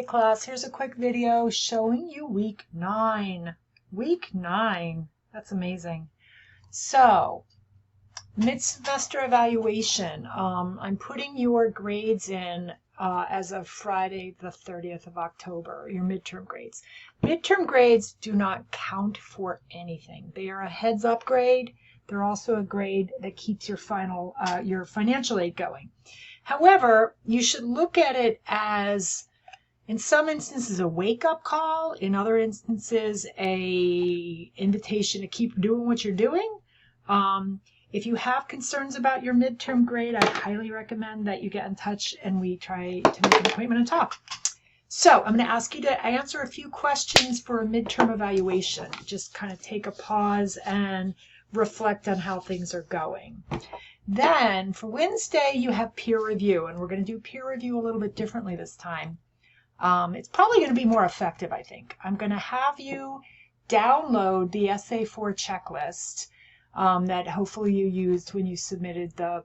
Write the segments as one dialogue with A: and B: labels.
A: Hey class, here's a quick video showing you week 9. Week 9. That's amazing. So, mid-semester evaluation. I'm putting your grades in as of Friday the 30th of October, your midterm grades. Midterm grades do not count for anything. They are a heads-up grade. They're also a grade that keeps your financial aid going. However, you should look at it as, in some instances, a wake-up call. In other instances, a invitation to keep doing what you're doing. If you have concerns about your midterm grade, I highly recommend that you get in touch and we try to make an appointment and talk. So I'm going to ask you to answer a few questions for a midterm evaluation. Just kind of take a pause and reflect on how things are going. Then for Wednesday, you have peer review, and we're going to do peer review a little bit differently this time. It's probably going to be more effective, I think. I'm going to have you download the Essay 4 checklist that hopefully you used when you submitted the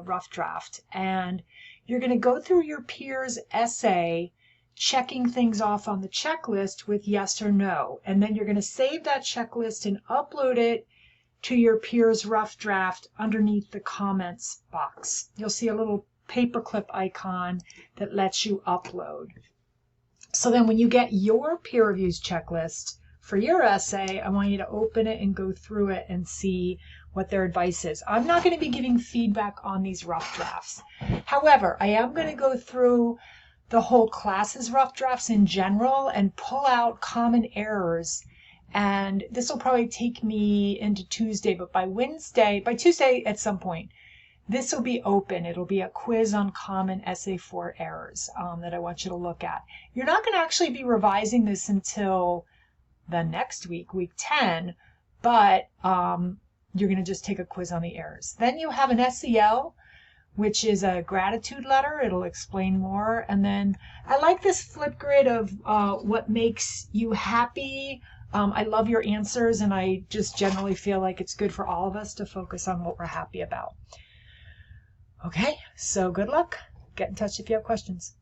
A: rough draft. And you're going to go through your peer's essay, checking things off on the checklist with yes or no. And then you're going to save that checklist and upload it to your peer's rough draft underneath the comments box. You'll see a little paperclip icon that lets you upload. So then when you get your peer reviews checklist for your essay, I want you to open it and go through it and see what their advice is. I'm not going to be giving feedback on these rough drafts. However, I am going to go through the whole class's rough drafts in general and pull out common errors. And this will probably take me into Tuesday, but by Tuesday at some point, this will be open. It'll be a quiz on common Essay 4 errors that I want you to look at. You're not going to actually be revising this until the next week, week 10, but you're going to just take a quiz on the errors. Then you have an SEL, which is a gratitude letter. It'll explain more. And then I like this flip grid of what makes you happy. I love your answers, and I just generally feel like it's good for all of us to focus on what we're happy about. Okay, so good luck. Get in touch if you have questions.